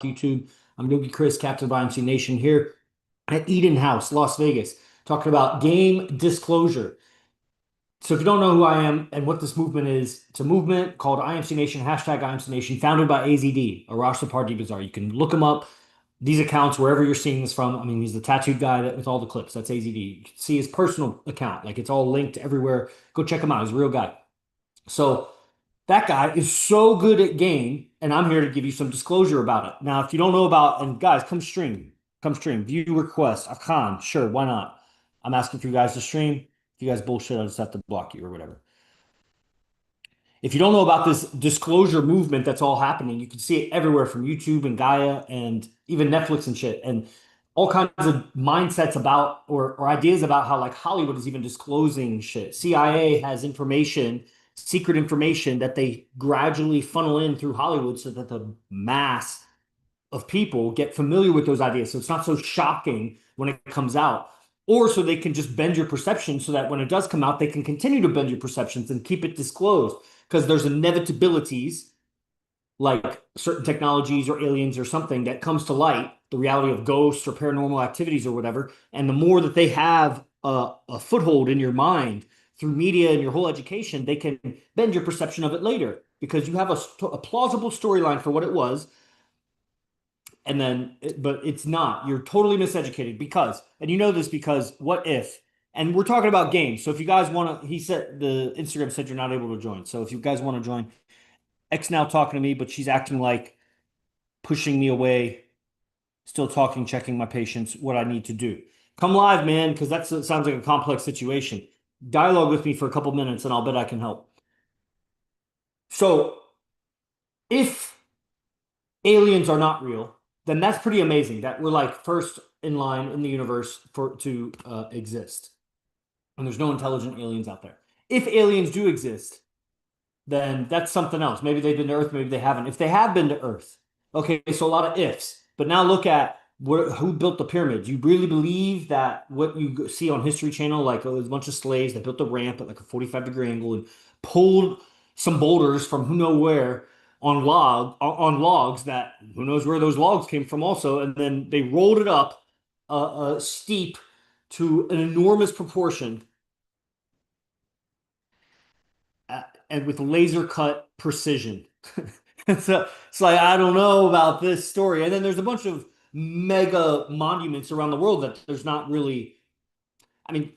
YouTube. I'm Yogi Chris, captain of IMC Nation here at Eden House, Las Vegas, talking about game disclosure. So if you don't know who I am and what this movement is, it's a movement called IMC Nation, hashtag IMC Nation, founded by AZD, Arash Sapardee-Bazar. You can look him up, these accounts, wherever you're seeing this from. I mean, he's the tattooed guy with all the clips. That's AZD. You can see his personal account. Like, it's all linked everywhere. Go check him out. He's a real guy. So that guy is so good at game, and I'm here to give you some disclosure about it. Now, if you don't know about, and guys, come stream, view request, Akan, sure, why not? I'm asking for you guys to stream. If you guys bullshit, I'll just have to block you or whatever. If you don't know about this disclosure movement that's all happening, you can see it everywhere from YouTube and Gaia and even Netflix and shit, and all kinds of mindsets about or ideas about how like Hollywood is even disclosing shit. CIA has information, secret information that they gradually funnel in through Hollywood so that the mass of people get familiar with those ideas. So it's not so shocking when it comes out. Or so they can just bend your perception so that when it does come out, they can continue to bend your perceptions and keep it disclosed. Because there's inevitabilities like certain technologies or aliens or something that comes to light, the reality of ghosts or paranormal activities or whatever. And the more that they have a foothold in your mind through media and your whole education, they can bend your perception of it later because you have a plausible storyline for what it was. And then, but it's not. You're totally miseducated because, and you know this because what if? And we're talking about games. So if you guys want to, he said the Instagram said you're not able to join. So if you guys want to join, X now talking to me, but she's acting like pushing me away, still talking, checking my patience, what I need to do. Come live, man, because that sounds like a complex situation. Dialogue with me for a couple minutes and I'll bet I can help. So if aliens are not real, then that's pretty amazing that we're like first in line in the universe for to exist. And there's no intelligent aliens out there. If aliens do exist, then that's something else. Maybe they've been to Earth, maybe they haven't. If they have been to Earth, okay, so a lot of ifs. But now look at who built the pyramids. You really believe that what you see on History Channel, like a bunch of slaves that built the ramp at like a 45-degree angle and pulled some boulders from who know where on logs that who knows where those logs came from also, and then they rolled it up steep to an enormous proportion and with laser cut precision. So it's like I don't know about this story. And then there's a bunch of mega monuments around the world that there's not really. I mean,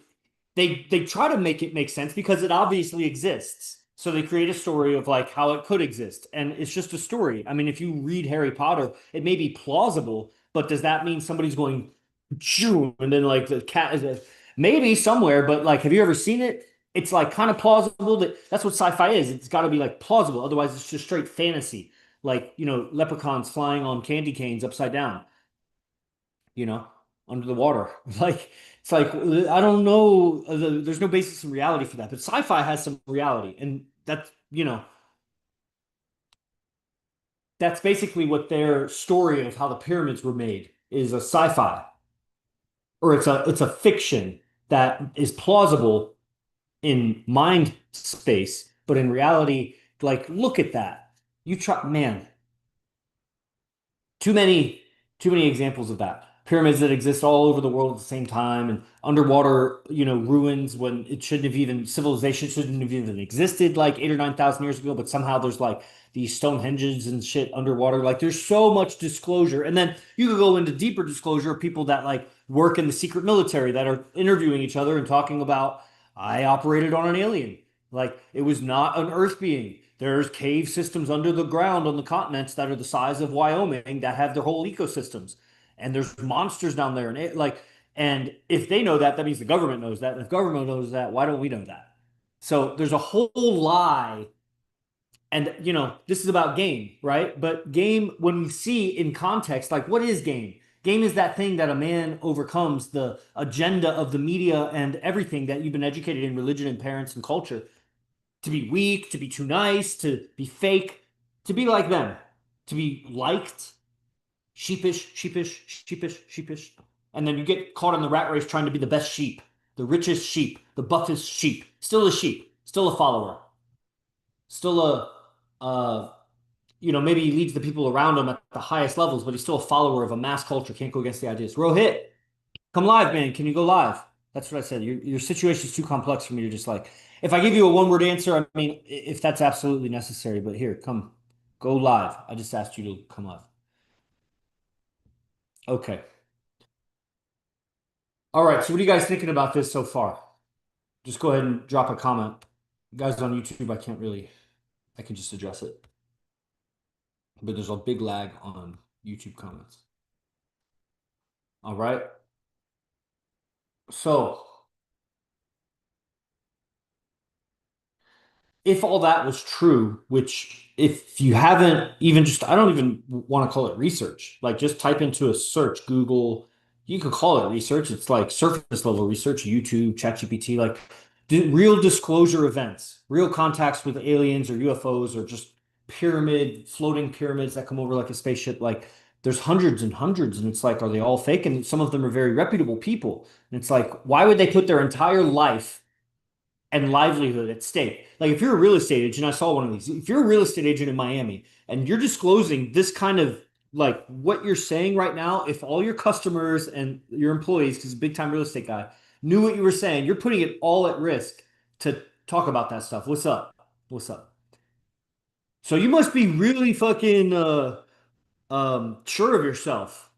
they try to make it make sense because it obviously exists. So they create a story of like how it could exist, and it's just a story. I mean, if you read Harry Potter, it may be plausible, but does that mean somebody's going, "Choo," and then like the cat is maybe somewhere? But like, have you ever seen it? It's like kind of plausible that's what sci-fi is. It's got to be like plausible, otherwise it's just straight fantasy. Like leprechauns flying on candy canes upside down, you know, under the water. Like it's like I don't know. There's no basis in reality for that, but sci-fi has some reality, and that's basically what their story of how the pyramids were made is a sci-fi, or it's a fiction that is plausible in mind space, but in reality, like look at that. You try, man. Too many, too many examples of that. Pyramids that exist all over the world at the same time, and underwater, ruins when it shouldn't have even civilization shouldn't have even existed like 8 or 9 thousand years ago. But somehow there's like these Stonehenges and shit underwater. Like there's so much disclosure, and then you could go into deeper disclosure of people that like work in the secret military that are interviewing each other and talking about I operated on an alien. Like it was not an Earth being. There's cave systems under the ground on the continents that are the size of Wyoming that have their whole ecosystems. And there's monsters down there. And if they know that, that means the government knows that. And if government knows that, why don't we know that? So there's a whole lie. And, this is about game, right? But game, when we see in context, like what is game? Game is that thing that a man overcomes the agenda of the media and everything that you've been educated in religion and parents and culture to be weak, to be too nice, to be fake, to be like them, to be liked, sheepish, sheepish, sheepish, sheepish. And then you get caught in the rat race trying to be the best sheep, the richest sheep, the buffest sheep, still a sheep, still a follower, still a maybe he leads the people around him at the highest levels, but he's still a follower of a mass culture, can't go against the ideas. Rohit, come live, man. Can you go live? That's what I said. Your situation is too complex for me to just like. If I give you a one-word answer, I mean, if that's absolutely necessary, but here, come, go live. I just asked you to come live. Okay. All right. So what are you guys thinking about this so far? Just go ahead and drop a comment. You guys on YouTube, I can just address it. But there's a big lag on YouTube comments. All right. So if all that was true, which if you haven't even just, I don't even want to call it research, like just type into a search, Google, you could call it research. It's like surface level research, YouTube, ChatGPT, like real disclosure events, real contacts with aliens or UFOs or just floating pyramids that come over like a spaceship. Like there's hundreds and hundreds, and it's like, are they all fake? And some of them are very reputable people. And it's like, why would they put their entire life and livelihood at stake? Like if you're a real estate agent, I saw one of these. If you're a real estate agent in Miami and you're disclosing this kind of like what you're saying right now, if all your customers and your employees, because a big time real estate guy, knew what you were saying, you're putting it all at risk to talk about that stuff. What's up? What's up? So you must be really fucking sure of yourself.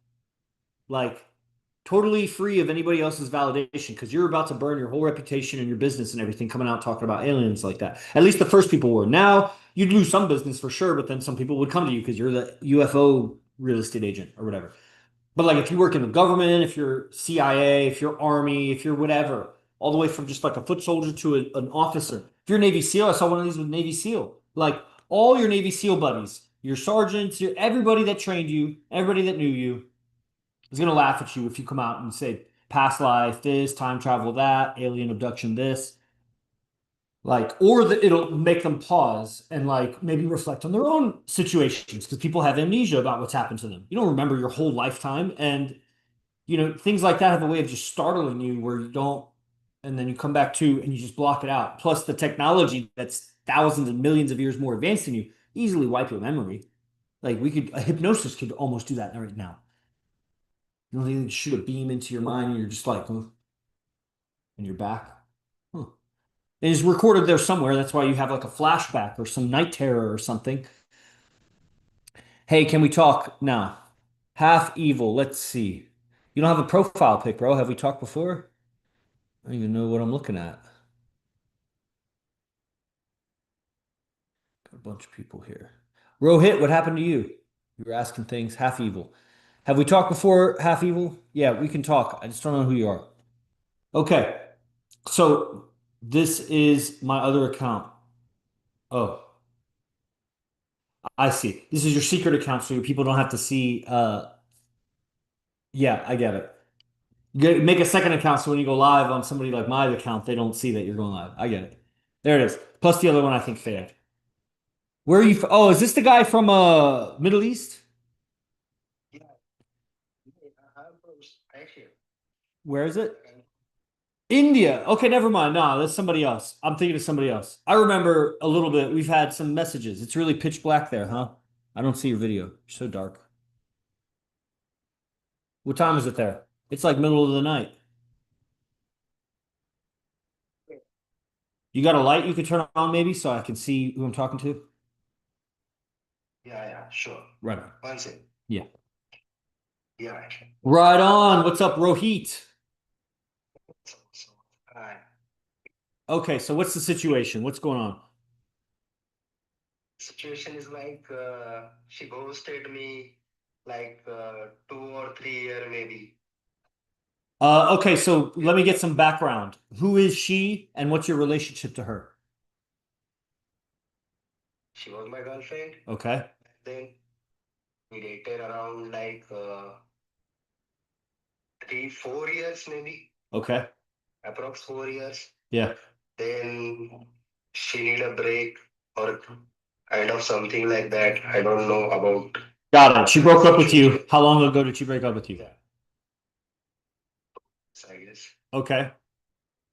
Like totally free of anybody else's validation because you're about to burn your whole reputation and your business and everything coming out talking about aliens like that. At least the first people were. Now you'd lose some business for sure, but then some people would come to you because you're the UFO real estate agent or whatever. But like if you work in the government, if you're CIA, if you're Army, if you're whatever, all the way from just like a foot soldier to an officer. If you're Navy SEAL, I saw one of these with Navy SEAL. Like all your Navy SEAL buddies, your sergeants, everybody that trained you, everybody that knew you, is going to laugh at you if you come out and say past life this, time travel that, alien abduction this. Like, or it'll make them pause and like maybe reflect on their own situations because people have amnesia about what's happened to them. You don't remember your whole lifetime. And, things like that have a way of just startling you where you don't, and then you come back to and you just block it out. Plus, the technology that's thousands and millions of years more advanced than you easily wipe your memory. Like, a hypnosis could almost do that right now. They shoot a beam into your mind and you're just like, huh, and you're back. Huh. It is recorded there somewhere. That's why you have like a flashback or some night terror or something. Hey, can we talk now? Half evil. Let's see. You don't have a profile pic, bro. Have we talked before? I don't even know what I'm looking at. Got a bunch of people here. Rohit, what happened to you? You were asking things. Half evil. Have we talked before, half evil? Yeah, we can talk. I just don't know who you are. Okay. So this is my other account. Oh, I see. This is your secret account, so your people don't have to see. Yeah, I get it. Make a second account so when you go live on somebody like my account, they don't see that you're going live. I get it. There it is. Plus the other one, I think failed. Where are you? Oh, is this the guy from Middle East? Where is it? India. Okay, never mind. No, that's somebody else. I'm thinking of somebody else. I remember a little bit. We've had some messages. It's really pitch black there, huh? I don't see your video. You're so dark. What time is it there? It's like middle of the night. You got a light you could turn on maybe so I can see who I'm talking to? Yeah, yeah, sure. Right on. One second. Yeah. Yeah. Right on. What's up, Rohit? So, uh, Okay, so what's the situation? What's going on? Situation is like she ghosted me like 2 or 3 year maybe. Okay, so let me get some background. Who is she and what's your relationship to her? She was my girlfriend. Okay. Then we dated around like 3, 4 years maybe, Okay. approx 4 years. Yeah. Then she need a break or kind of something like that. I don't know about Got it. She the broke up with situation. you. How long ago did she break up with you? Yeah, I guess. Okay.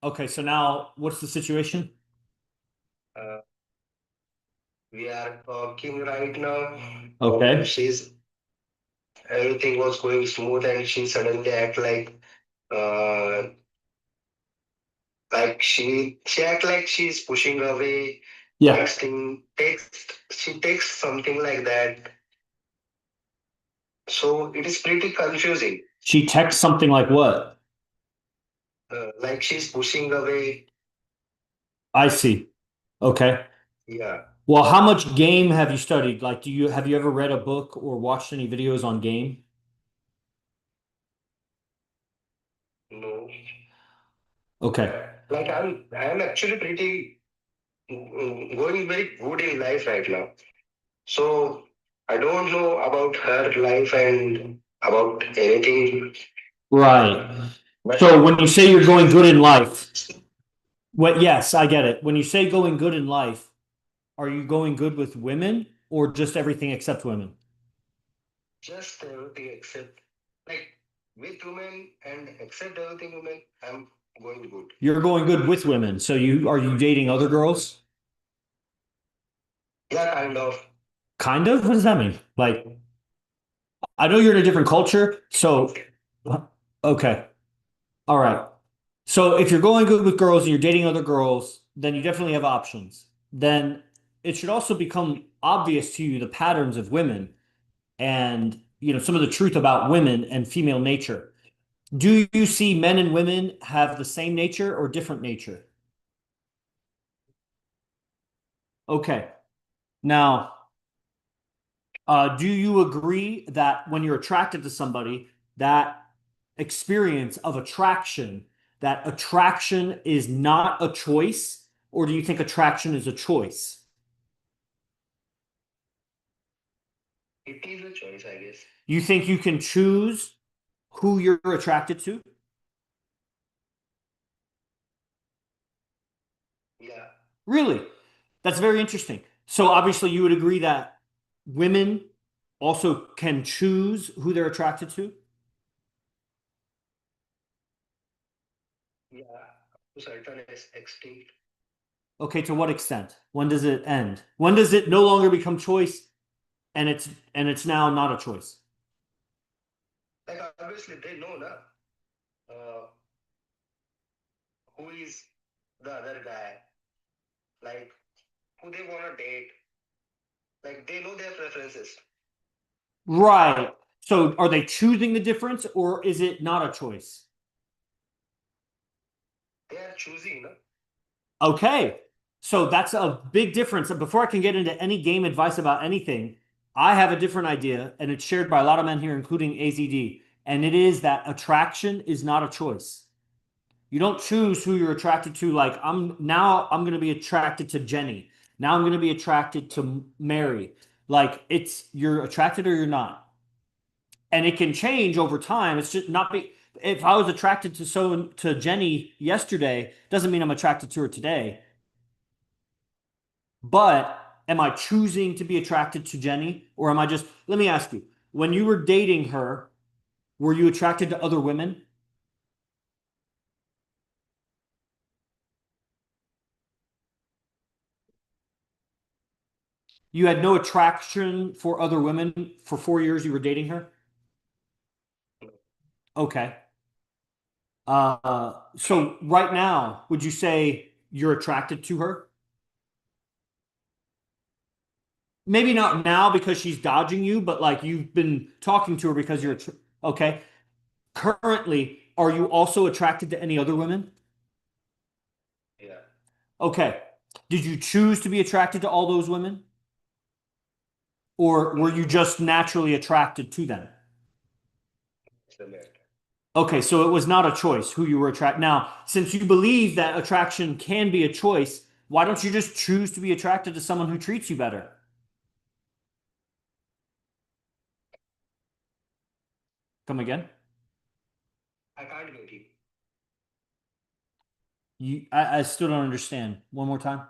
Okay, so now what's the situation? Uh, we are talking right now. Okay. She's everything was going smooth, and she suddenly act uh like she act like she's pushing away, Yeah. texting, text. She takes something like that. So it is pretty confusing. She texts something like what? Like she's pushing away. I see. Okay. Yeah, Well, how much game have you studied? Like, have you ever read a book or watched any videos on game? no. Okay. Like I'm actually pretty going very good in life right now. So I don't know about her life and about anything. Right. But So when you say you're going good in life, yes, I get it. When you say going good in life, are you going good with women or just everything except women? just everything except like with women and except everything women, I'm going good. You're going good with women. So are you dating other girls? Yeah, kind of. Kind of? What does that mean? Like, I know you're in a different culture, so okay. All right. So if you're going good with girls and you're dating other girls, then you definitely have options. Then it should also become obvious to you the patterns of women and some of the truth about women and female nature. Do you see men and women have the same nature or different nature? Okay. Now, do you agree that when you're attracted to somebody, that experience of attraction, that attraction is not a choice, or do you think attraction is a choice? It is a choice, I guess. You think you can choose who you're attracted to? Yeah, Really? That's very interesting. So obviously you would agree that women also can choose who they're attracted to? yeah, to certain extent. Okay, to what extent? When does it end? When does it no longer become choice and it's now not a choice? Like obviously they know na, uh, who is the other guy, like who they wanna date. Like they know their preferences. Right. So are they choosing the difference or is it not a choice? They are choosing, no? Okay. So that's a big difference. And before I can get into any game advice about anything, I have a different idea, and it's shared by a lot of men here, including AZD. And it is that attraction is not a choice. You don't choose who you're attracted to. Like I'm going to be attracted to Jenny. Now I'm going to be attracted to Mary. Like it's you're attracted or you're not. And it can change over time. It's just not be if I was attracted to Jenny yesterday, doesn't mean I'm attracted to her today. But am I choosing to be attracted to Jenny? Or am I just, let me ask you, when you were dating her, were you attracted to other women? You had no attraction for other women for 4 years you were dating her? Okay. So right now, would you say you're attracted to her? Maybe not now because she's dodging you, but like you've been talking to her because okay. Currently, are you also attracted to any other women? Yeah, Okay. Did you choose to be attracted to all those women? Or were you just naturally attracted to them? it's the matter. Okay, so it was not a choice who you were attracted. Now, since you believe that attraction can be a choice, why don't you just choose to be attracted to someone who treats you better? Come again? I can't get it. I still don't understand. One more time.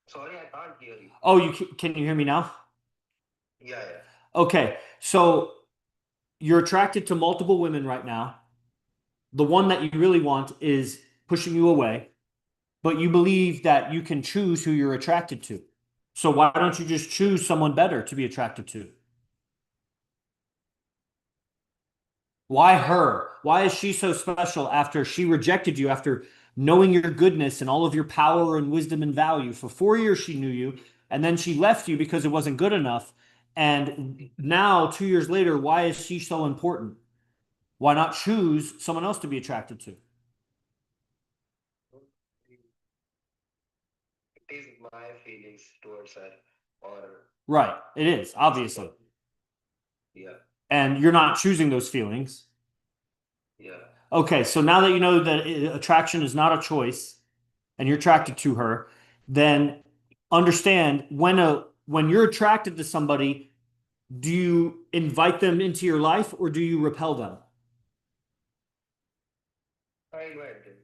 Sorry, I can't hear you. Oh, can you hear me now? Yeah, yeah. Okay, so you're attracted to multiple women right now. The one that you really want is pushing you away. but you believe that you can choose who you're attracted to. So why don't you just choose someone better to be attracted to? Why her? Why is she so special after she rejected you, after knowing your goodness and all of your power and wisdom and value? For 4 years, she knew you, and then she left you because it wasn't good enough. And now, 2 years later, why is she so important? Why not choose someone else to be attracted to? It is my feelings towards her, or Right, it is, obviously. yeah, And you're not choosing those feelings. yeah. Okay, so now that you know that attraction is not a choice and you're attracted to her, then understand when you're attracted to somebody, do you invite them into your life or do you repel them? I invite them.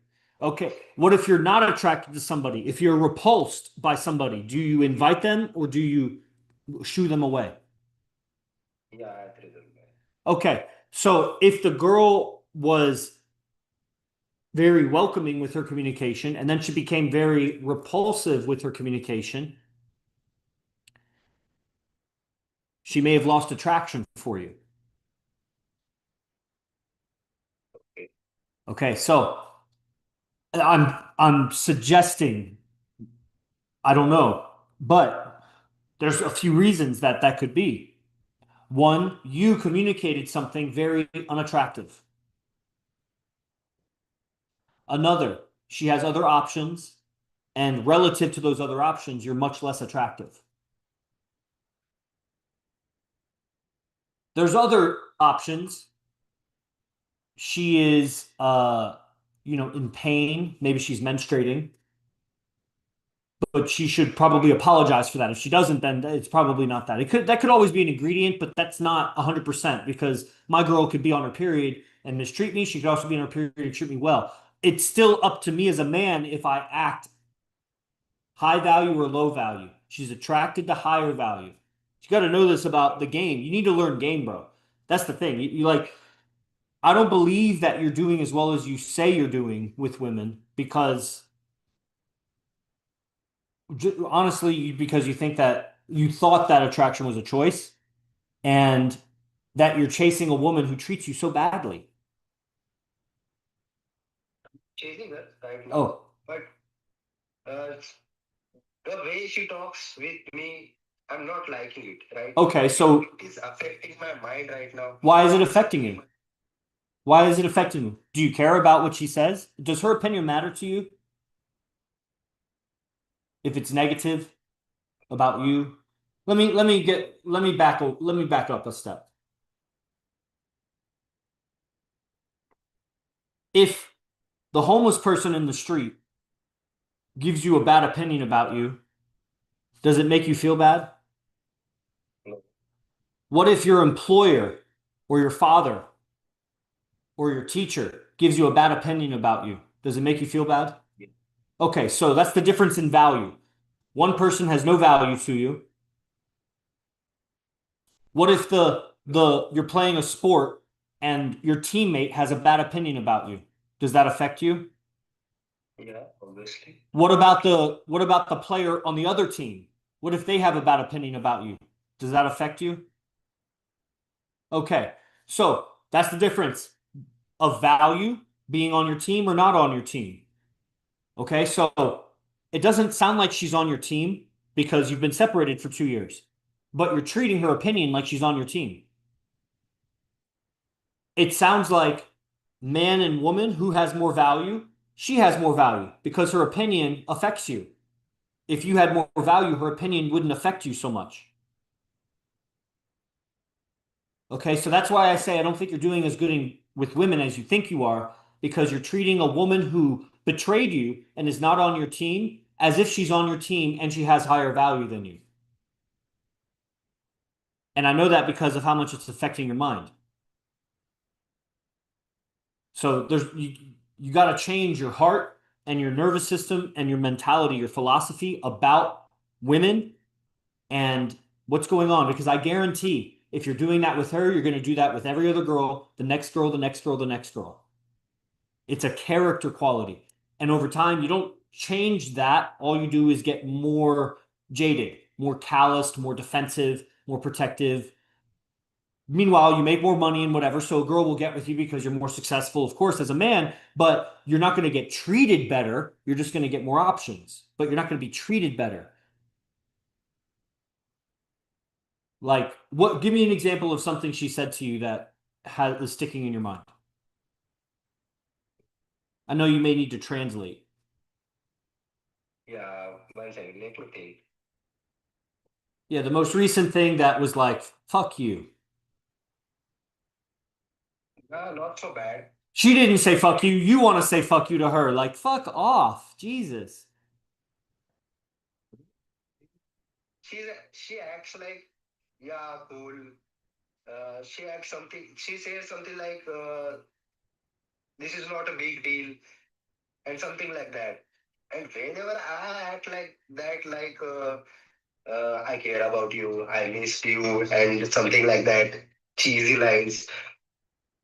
Okay, what if you're not attracted to somebody? If you're repulsed by somebody, do you invite them or do you shoo them away? Yeah, I threw them. Okay, so if the girl was very welcoming with her communication and then she became very repulsive with her communication, she may have lost attraction for you. Okay. Okay, so I'm suggesting, I don't know, but there's a few reasons that that could be. One, you communicated something very unattractive. Another, she has other options, and relative to those other options, you're much less attractive. There's other options. She is in pain, maybe she's menstruating, but she should probably apologize for that. If she doesn't, then it's probably not that. That could always be an ingredient, but that's not 100% because my girl could be on her period and mistreat me. She could also be on her period and treat me well. It's still up to me as a man if I act high value or low value. She's attracted to higher value. You got to know this about the game. You need to learn game, bro. That's the thing. You like I don't believe that you're doing as well as you say you're doing with women because honestly, because you think that you thought that attraction was a choice and that you're chasing a woman who treats you so badly. Chasing her right now, Oh, but uh, the way she talks with me, I'm not liking it, right? okay. So It is affecting my mind right now. why is it It is affecting affecting you? my, Why is it affecting you? Do you care about what she says? Does her opinion matter to you if it's negative about you? Let me back up a step. If the homeless person in the street gives you a bad opinion about you, does it make you feel bad? no. What if your employer or your father or your teacher gives you a bad opinion about you? Does it make you feel bad? Yeah. Okay, so that's the difference in value. One person has no value to you. What if the you're playing a sport and your teammate has a bad opinion about you? Does that affect you? Yeah, obviously. What about the player on the other team? What if they have a bad opinion about you? Does that affect you? Okay. So that's the difference of value being on your team or not on your team. Okay. So it doesn't sound like she's on your team because you've been separated for 2 years, but you're treating her opinion like she's on your team. It sounds like man and woman, who has more value? She has more value because her opinion affects you. If you had more value, her opinion wouldn't affect you so much. Okay, so that's why I say I don't think you're doing as good with women as you think you are, because you're treating a woman who betrayed you and is not on your team as if she's on your team and she has higher value than you. And I know that because of how much it's affecting your mind. So you got to change your heart and your nervous system and your mentality, your philosophy about women and what's going on. Because I guarantee if you're doing that with her, you're going to do that with every other girl, the next girl, the next girl, the next girl. It's a character quality. And over time, change that, all you do is get more jaded, more calloused, more defensive, more protective. Meanwhile, you make more money and whatever, so a girl will get with you because you're more successful, of course, as a man, but you're not going to get treated better. You're just going to get more options, but you're not going to be treated better. Like, what? Give me an example of something she said to you that is sticking in your mind. I know you may need to translate. Yeah, one second. Let me think. Yeah, the most recent thing that was like, fuck you. Not so bad. She didn't say fuck you. You want to say fuck you to her. Like, fuck off. Jesus. She acts like, yeah, cool. She acts something. She says something like, this is not a big deal, and something like that. And whenever I act like that, like, I care about you, I missed you, and something like that, cheesy lines.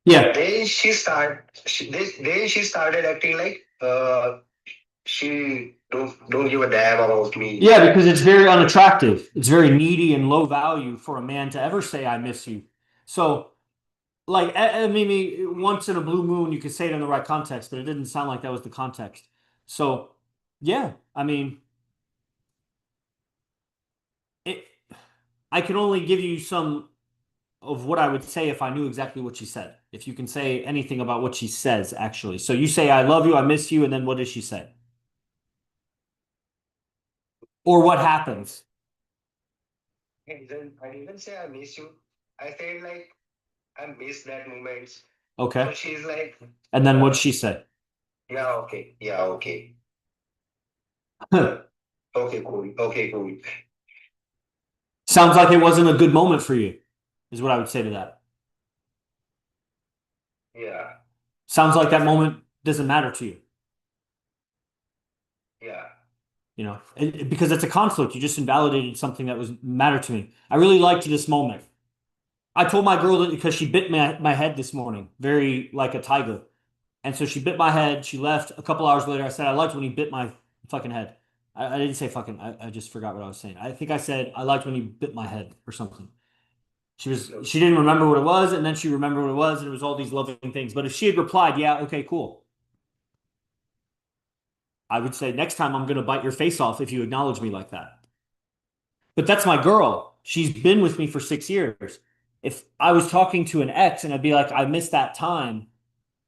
Yeah. Then she started acting like, she don't give a damn about me. Yeah, because it's very unattractive. It's very needy and low value for a man to ever say, I miss you. So, like, I mean, once in a blue moon, you could say it in the right context, but it didn't sound like that was the context. So, yeah, I mean, it, I can only give you some of what I would say if I knew exactly what she said. If you can say anything about what she says, actually. So you say, I love you, I miss you, and then what does she say? Or what happens? I didn't say I miss you. I said like I miss that moment. Okay. So she's like, And then what'd she say? yeah, okay, yeah, okay, okay, cool, okay, cool. Sounds like it wasn't a good moment for you, is what I would say to that. Yeah, Sounds like that moment doesn't matter to you, yeah. because it's a conflict. You just invalidated something that was mattered to me. I really liked this moment. I told my girl that because she bit my head this morning, very like a tiger. And so she bit my head. She left. A couple hours later, I said, I liked when he bit my fucking head. I didn't say fucking. I just forgot what I was saying. I think I said, I liked when he bit my head or something. She didn't remember what it was. And then she remembered what it was. And it was all these loving things. But if she had replied, yeah, okay, cool. I would say, next time I'm going to bite your face off if you acknowledge me like that. But that's my girl. She's been with me for 6 years. If I was talking to an ex and I'd be like, I missed that time,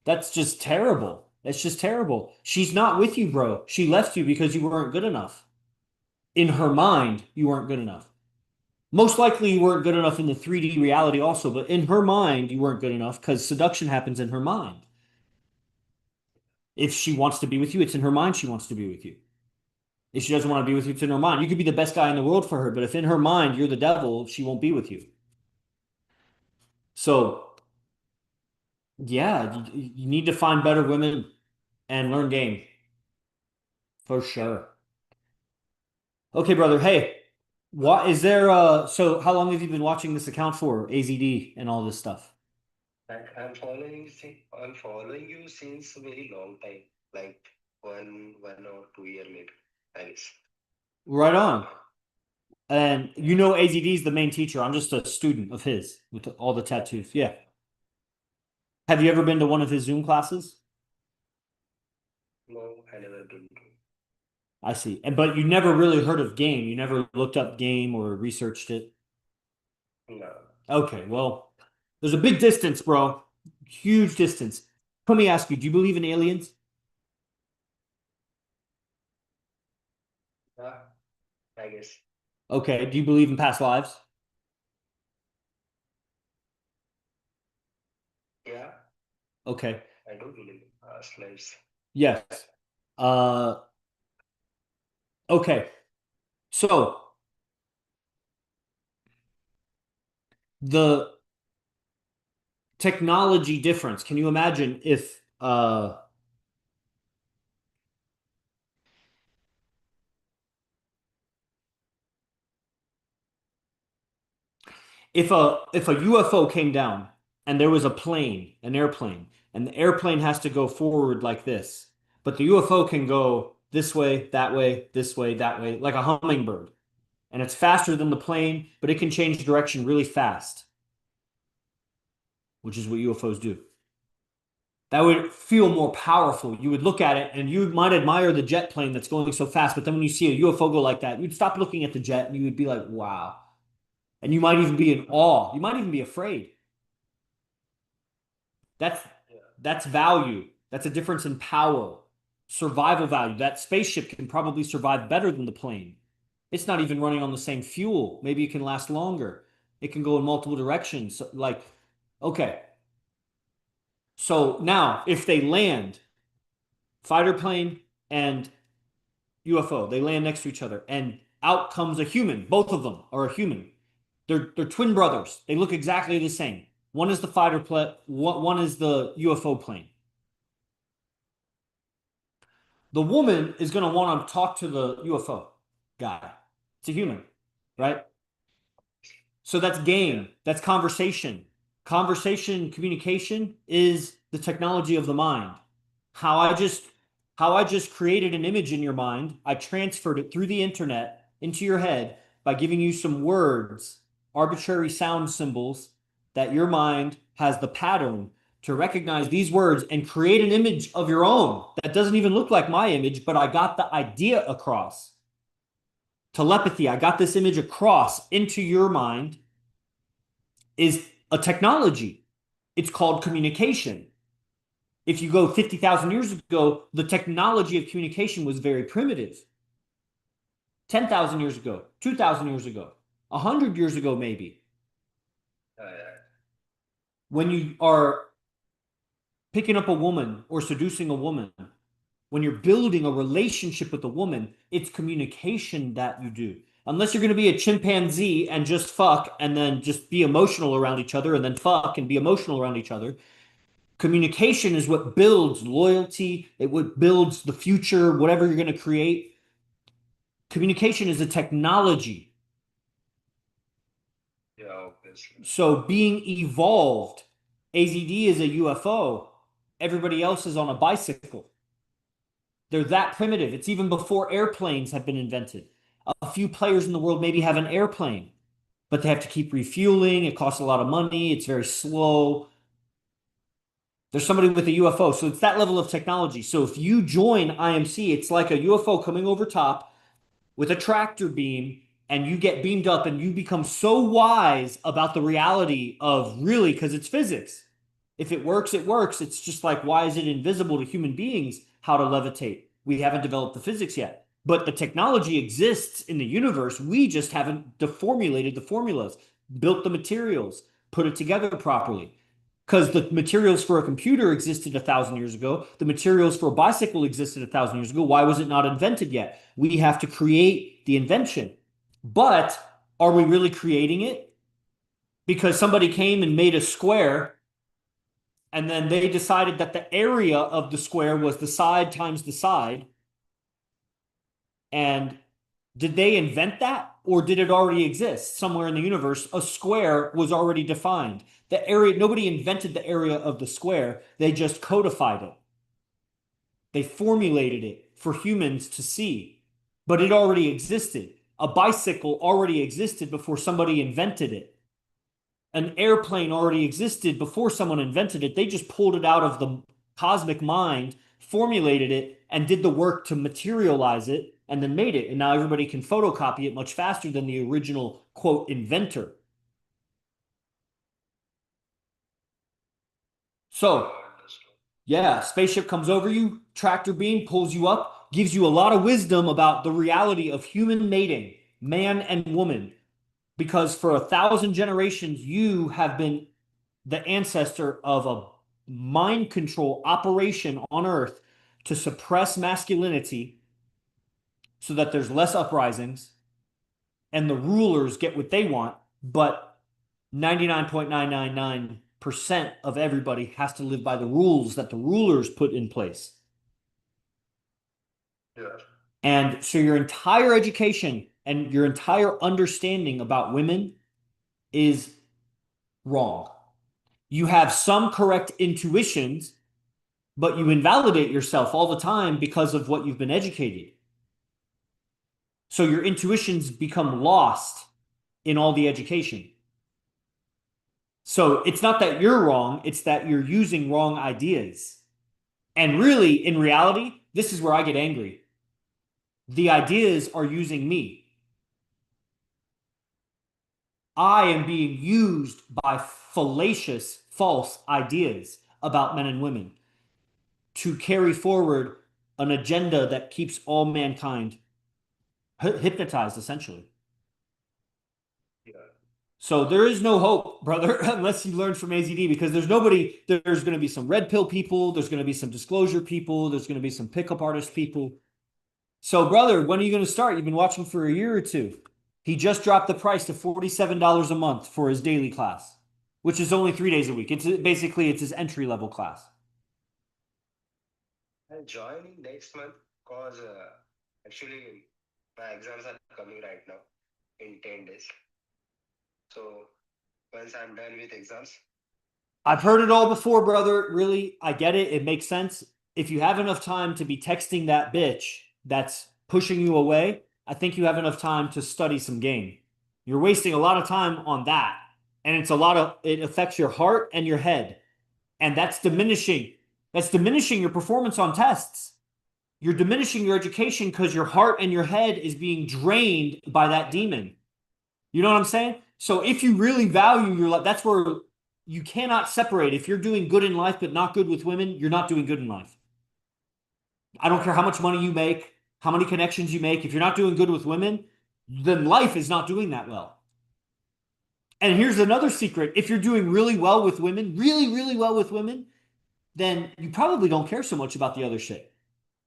that's just terrible. That's just terrible. She's not with you, bro. She left you because you weren't good enough. In her mind, you weren't good enough. Most likely, you weren't good enough in the 3D reality also, but in her mind, you weren't good enough because seduction happens in her mind. If she wants to be with you, it's in her mind she wants to be with you. If she doesn't want to be with you, it's in her mind. You could be the best guy in the world for her, but if in her mind you're the devil, she won't be with you. So, yeah, you need to find better women and learn game for sure. Okay, brother. Hey, what is there? So how long have you been watching this account for, AZD and all this stuff? Like I'm following you since a very long time, like 1 or 2 year maybe. Thanks. Right on. And you know AZD is the main teacher. I'm just a student of his with all the tattoos. Yeah. Have you ever been to one of his Zoom classes? No, I never been to. I see. And but you never really heard of game. You never looked up game or researched it. No. Okay, well, there's a big distance, bro. Huge distance. Let me ask you, do you believe in aliens? Yeah, I guess. Okay. Do you believe in past lives? Yeah, Okay. I do believe in past lives. Yes. Uh, okay. So the technology difference, can you imagine if a UFO came down and there was a an airplane, and the airplane has to go forward like this, but the UFO can go this way, that way, this way, that way, like a hummingbird. And it's faster than the plane, but it can change direction really fast, which is what UFOs do. That would feel more powerful. You would look at it and you might admire the jet plane that's going so fast, but then when you see a UFO go like that, you'd stop looking at the jet and you would be like, wow. And you might even be in awe. You might even be afraid. That's that's value. That's a difference in power, survival value. That spaceship can probably survive better than the plane. It's not even running on the same fuel. Maybe it can last longer. It can go in multiple directions. So, like, okay. So now, if they land, fighter plane and UFO, they land next to each other, and out comes a human. Both of them are a human. They're twin brothers. They look exactly the same. One is the fighter plane, one is the UFO plane. The woman is going to want to talk to the UFO guy. It's a human, right? So that's game. That's conversation. Conversation, communication is the technology of the mind. How I just how I just created an image in your mind, I transferred it through the internet into your head by giving you some words, arbitrary sound symbols that your mind has the pattern to recognize these words and create an image of your own that doesn't even look like my image, but I got the idea across. Telepathy, I got this image across into your mind, is a technology. It's called communication. If you go 50,000 years ago, the technology of communication was very primitive. 10,000 years ago, 2,000 years ago, 100 years ago, maybe. When you are picking up a woman or seducing a woman, when you're building a relationship with a woman, it's communication that you do. Unless you're going to be a chimpanzee and just fuck and then just be emotional around each other and then fuck and be emotional around each other. Communication is what builds loyalty. It what builds the future, whatever you're going to create. Communication is a technology. Yeah, obviously. So being evolved, AZD is a UFO. Everybody else is on a bicycle. They're that primitive. It's even before airplanes have been invented. A few players in the world maybe have an airplane, but they have to keep refueling. It costs a lot of money. It's very slow. There's somebody with a UFO. So it's that level of technology. So if you join IMC, it's like a UFO coming over top with a tractor beam, and you get beamed up and you become so wise about the reality of really, because it's physics. If it works, it works. It's just like, why is it invisible to human beings how to levitate? We haven't developed the physics yet. But the technology exists in the universe. We just haven't deformulated the formulas, built the materials, put it together properly. Because the materials for a computer existed 1,000 years ago. The materials for a bicycle existed 1,000 years ago. Why was it not invented yet? We have to create the invention. But are we really creating it? Because somebody came and made a square, and then they decided that the area of the square was the side times the side. And did they invent that? Or did it already exist somewhere in the universe? A square was already defined. The area, nobody invented the area of the square. They just codified it. They formulated it for humans to see, but it already existed. A bicycle already existed before somebody invented it. An airplane already existed before someone invented it. They just pulled it out of the cosmic mind, formulated it, and did the work to materialize it, and then made it. And now everybody can photocopy it much faster than the original, quote, inventor. So, yeah, spaceship comes over you, tractor beam pulls you up, gives you a lot of wisdom about the reality of human mating, man and woman. Because for 1,000 generations, you have been the ancestor of a mind control operation on Earth to suppress masculinity so that there's less uprisings and the rulers get what they want, but 99.999% of everybody has to live by the rules that the rulers put in place. Yeah. And so your entire education and your entire understanding about women is wrong. You have some correct intuitions, but you invalidate yourself all the time because of what you've been educated. So your intuitions become lost in all the education. So it's not that you're wrong, it's that you're using wrong ideas. And really, in reality, this is where I get angry. The ideas are using me. I am being used by fallacious, false ideas about men and women to carry forward an agenda that keeps all mankind hypnotized, essentially. Yeah. So there is no hope, brother, unless you learn from AZD, because there's nobody. There's going to be some red pill people. There's going to be some disclosure people. There's going to be some pickup artist people. So, brother, when are you going to start? You've been watching for a year or two. He just dropped the price to $47 a month for his daily class, which is only 3 days a week. It's basically it's his entry level class. I'm joining next month because actually my exams are coming right now in 10 days. So once I'm done with exams, I've heard it all before, brother. Really, I get it. It makes sense. If you have enough time to be texting that bitch that's pushing you away, I think you have enough time to study some game. You're wasting a lot of time on that. And it affects your heart and your head. And that's diminishing. That's diminishing your performance on tests. You're diminishing your education because your heart and your head is being drained by that demon. You know what I'm saying? So if you really value your life, that's where you cannot separate. If you're doing good in life but not good with women, you're not doing good in life. I don't care how much money you make, how many connections you make. If you're not doing good with women, then life is not doing that well. And here's another secret. If you're doing really well with women, really, really well with women, then you probably don't care so much about the other shit.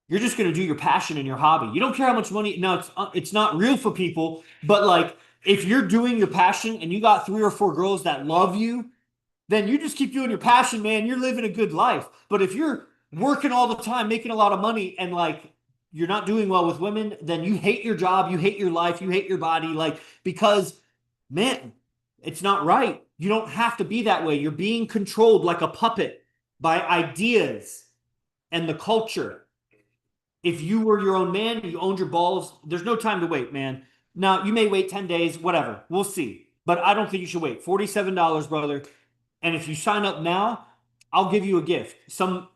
You're just going to do your passion and your hobby. You don't care how much money. Now, it's not real for people, but like if you're doing your passion and you got 3 or 4 girls that love you, then you just keep doing your passion, man. You're living a good life. But if you're working all the time, making a lot of money, and like you're not doing well with women, then you hate your job, you hate your life, you hate your body, like because, man, it's not right. You don't have to be that way. You're being controlled like a puppet by ideas and the culture. If you were your own man, you owned your balls, there's no time to wait, man. Now, you may wait 10 days, whatever. We'll see. But I don't think you should wait. $47, brother. And if you sign up now, I'll give you a gift. Some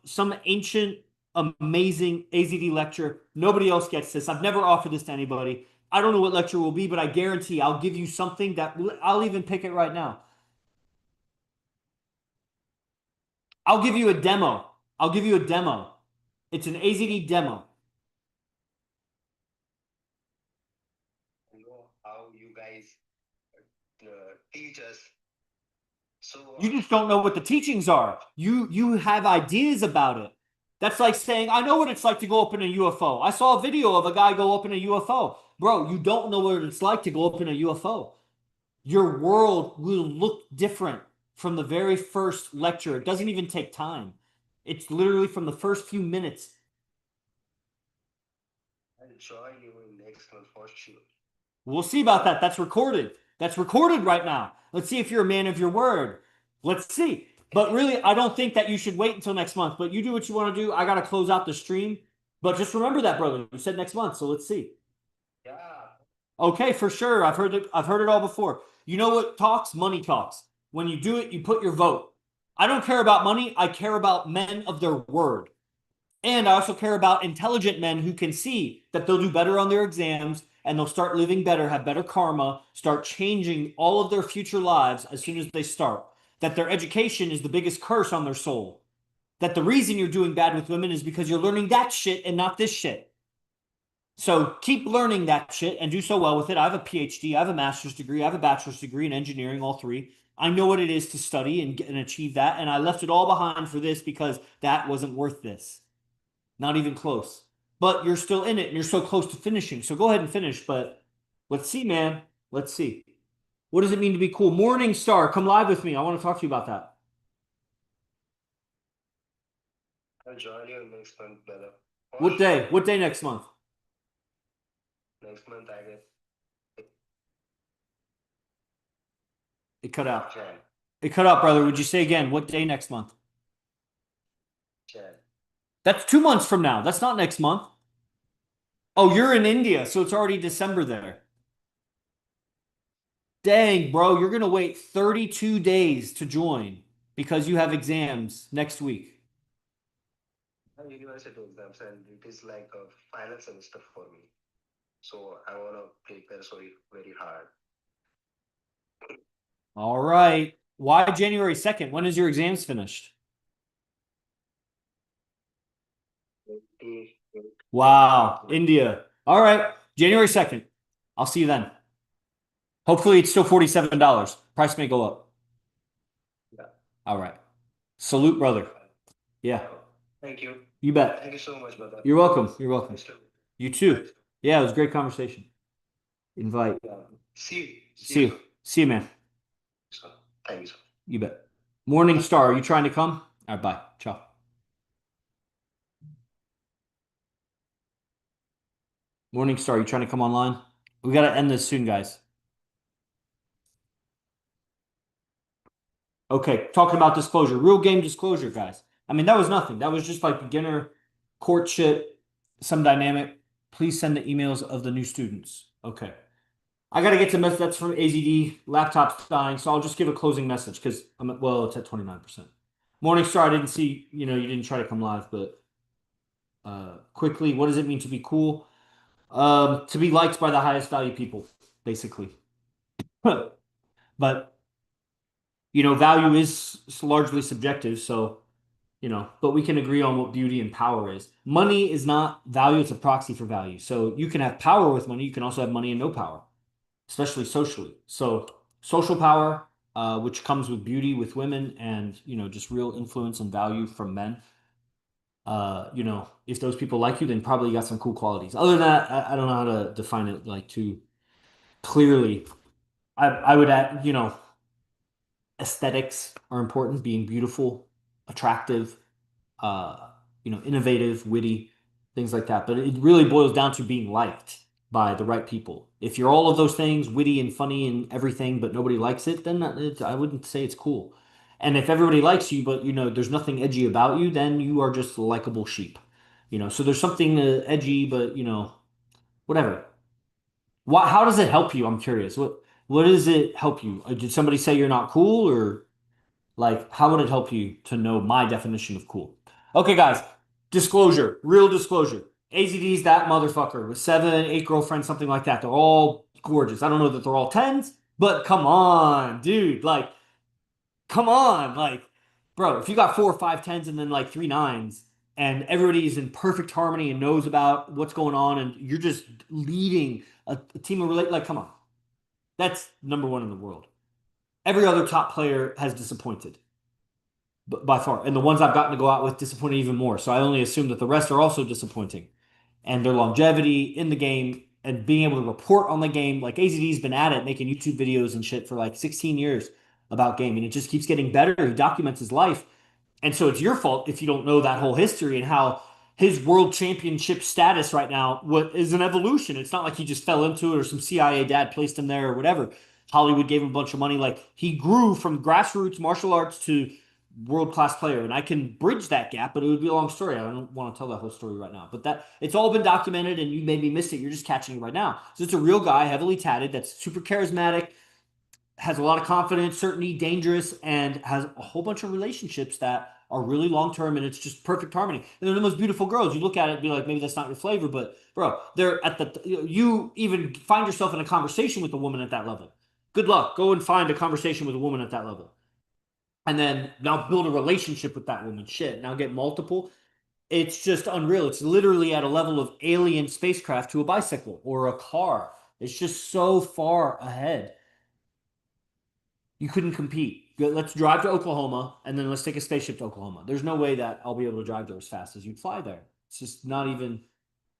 ancient, amazing AZD lecture. Nobody else gets this. I've never offered this to anybody. I don't know what lecture will be, but I guarantee I'll give you something that I'll even pick it right now. I'll give you a demo. I'll give you a demo. It's an AZD demo. I know how you guys teach us. So You just don't know what the teachings are. You have ideas about it. That's like saying, I know what it's like to go up in a UFO. I saw a video of a guy go up in a UFO. Bro, you don't know what it's like to go up in a UFO. Your world will look different from the very first lecture. It doesn't even take time. It's literally from the first few minutes. I'll join you in next month for sure. We'll see about that. That's recorded. That's recorded right now. Let's see if you're a man of your word. Let's see. But really, I don't think that you should wait until next month. But you do what you want to do. I got to close out the stream. But just remember that, brother. You said next month, so let's see. Yeah. Okay, for sure. I've heard it. I've heard it all before. You know what talks? Money talks. When you do it, you put your vote. I don't care about money. I care about men of their word. And I also care about intelligent men who can see that they'll do better on their exams and they'll start living better, have better karma, start changing all of their future lives as soon as they start. That their education is the biggest curse on their soul. That the reason you're doing bad with women is because you're learning that shit and not this shit. So keep learning that shit and do so well with it. I have a PhD, I have a master's degree, I have a bachelor's degree in engineering, all three. I know what it is to study and achieve that. And I left it all behind for this because that wasn't worth this. Not even close. But you're still in it and you're so close to finishing. So go ahead and finish. But let's see, man. Let's see. What does it mean to be cool? Morning Star, come live with me. I want to talk to you about that. I'll join you next month, brother. For What sure. day? What day next month? Next month, I guess. It cut out. Jan. It cut out, brother. Would you say again? What day next month? Jan. That's 2 months from now. That's not next month. Oh, you're in India, so it's already December there. Dang, bro, you're gonna wait 32 days to join because you have exams next week. University exams, and it is like a final semester for me. So I want to prepare so very hard. All right. Why January 2nd? When is your exams finished? 20, Wow, India. All right, January 2nd. I'll see you then. Hopefully it's still $47. Price may go up. yeah. All right. Salute, brother. Yeah, Thank you. you bet. Thank you so much, brother. You're welcome. You're welcome. Nice to- You too. Yeah, it was a great conversation. Invite. Yeah. See you. See you. See you, man. So, thank you, sir. You bet. Morning Star, are you trying to come? All right, bye. Ciao. Morning Star, you trying to come online? We got to end this soon, guys. Okay, talking about disclosure, real game disclosure, guys. I mean, that was nothing. That was just like beginner courtship, some dynamic. Please send the emails of the new students. Okay. I got to get to message. That's from AZD. Laptop's dying, so I'll just give a closing message because I'm at, well, it's at 29%. Morningstar, I didn't see, you didn't try to come live, but quickly, what does it mean to be cool? To be liked by the highest value people, basically. But value is largely subjective, so but we can agree on what beauty and power is. Money is not value, it's a proxy for value. So you can have power with money, you can also have money and no power, especially socially. So social power, which comes with beauty with women and just real influence and value from men. If those people like you, then probably you got some cool qualities. Other than that, I don't know how to define it like too clearly. I would add, aesthetics are important, being beautiful, attractive, uh, innovative, witty, things like that. But it really boils down to being liked by the right people. If you're all of those things, witty and funny and everything, but nobody likes it, then I wouldn't say it's cool. And if everybody likes you, but there's nothing edgy about you, then you are just a likable sheep. So there's something edgy, but whatever. How does it help you? I'm curious. What does it help you? Did somebody say you're not cool, or like how would it help you to know my definition of cool? Okay, guys, disclosure, real disclosure. AZD's that motherfucker with 7, 8 girlfriends, something like that. They're all gorgeous. I don't know that they're all tens, but come on, dude. Like, come on. Like, bro, if you got 4 or 5 tens and then like 3 9s and everybody's in perfect harmony and knows about what's going on and you're just leading a team of relate, like, come on. That's number one in the world. Every other top player has disappointed by far. And the ones I've gotten to go out with disappointed even more. So I only assume that the rest are also disappointing. And their longevity in the game and being able to report on the game, like AZD's been at it, making YouTube videos and shit for like 16 years about gaming. It just keeps getting better. He documents his life. And so it's your fault if you don't know that whole history and how his world championship status right now what is an evolution. It's not like he just fell into it or some CIA dad placed him there or whatever. Hollywood gave him a bunch of money. Like he grew from grassroots martial arts to world-class player. And I can bridge that gap, but it would be a long story. I don't want to tell that whole story right now. But that it's all been documented and you maybe missed it. You're just catching it right now. So it's a real guy, heavily tatted, that's super charismatic, has a lot of confidence, certainty, dangerous, and has a whole bunch of relationships that are really long term, and it's just perfect harmony. And they're the most beautiful girls. You look at it and be like, maybe that's not your flavor, but bro, they're at the. You even find yourself in a conversation with a woman at that level. Good luck. Go and find a conversation with a woman at that level, and then now build a relationship with that woman. Shit, now get multiple. It's just unreal. It's literally at a level of alien spacecraft to a bicycle or a car. It's just so far ahead. You couldn't compete. Let's drive to Oklahoma and then let's take a spaceship to Oklahoma. There's no way that I'll be able to drive there as fast as you'd fly there. It's just not even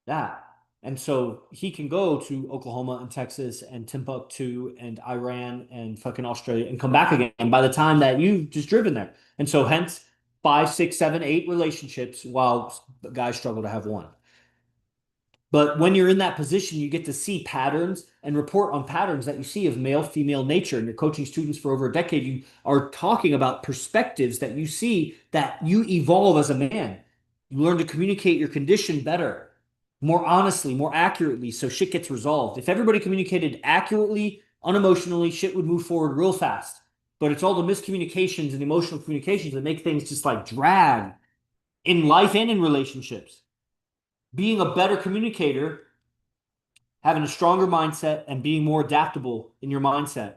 that. And so he can go to Oklahoma and Texas and Timbuktu and Iran and fucking Australia and come back again by the time that you've just driven there. And so hence 5, 6, 7, 8 relationships while guys struggle to have one. But when you're in that position, you get to see patterns and report on patterns that you see of male female nature. And you're coaching students for over a decade. You are talking about perspectives that you see that you evolve as a man. You learn to communicate your condition better, more honestly, more accurately, so shit gets resolved. If everybody communicated accurately, unemotionally, shit would move forward real fast. But it's all the miscommunications and emotional communications that make things just like drag in life and in relationships. Being a better communicator, having a stronger mindset, and being more adaptable in your mindset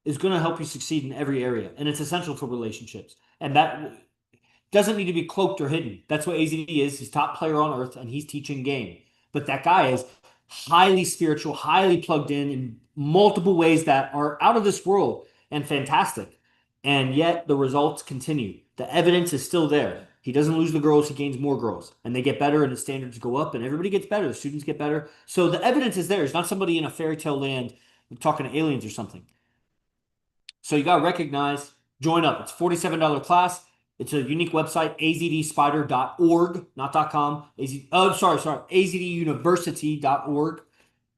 is going to help you succeed in every area. And it's essential for relationships. And that doesn't need to be cloaked or hidden. That's what AZD is. He's top player on earth and he's teaching game. But that guy is highly spiritual, highly plugged in multiple ways that are out of this world and fantastic. And yet the results continue. The evidence is still there. He doesn't lose the girls, he gains more girls. And they get better and the standards go up and everybody gets better. The students get better. So the evidence is there. It's not somebody in a fairy tale land talking to aliens or something. So you got to recognize, join up. It's $47 class. It's a unique website, azdspider.org, not .com. Azduniversity.org.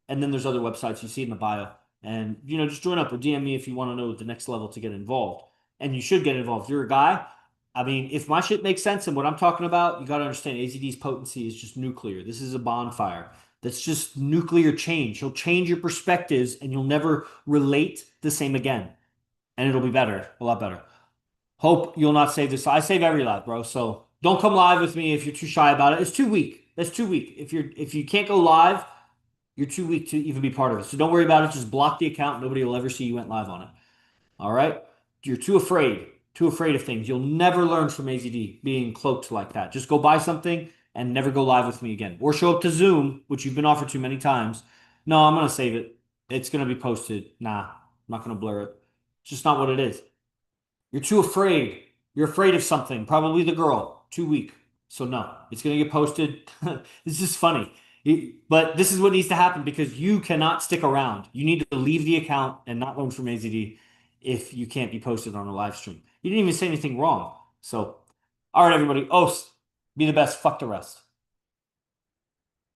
And then there's other websites you see in the bio. And, just join up or DM me if you want to know the next level to get involved. And you should get involved. If you're a guy, I mean, if my shit makes sense and what I'm talking about, you got to understand AZD's potency is just nuclear. This is a bonfire. That's just nuclear change. He'll change your perspectives and you'll never relate the same again. And it'll be better, a lot better. Hope you'll not save this. I save every live, bro. So don't come live with me if you're too shy about it. It's too weak. That's too weak. If you can't go live, you're too weak to even be part of it. So don't worry about it. Just block the account. Nobody will ever see you went live on it. All right? You're too afraid. Too afraid of things. You'll never learn from AZD being cloaked like that. Just go buy something and never go live with me again. Or show up to Zoom, which you've been offered to many times. No, I'm gonna save it. It's gonna be posted. Nah, I'm not gonna blur it. It's just not what it is. You're too afraid. You're afraid of something. Probably the girl. Too weak. So no, it's gonna get posted. It's just funny. But this is what needs to happen because you cannot stick around. You need to leave the account and not learn from AZD if you can't be posted on a live stream. You didn't even say anything wrong. So, all right, everybody. Os, be the best. Fuck the rest.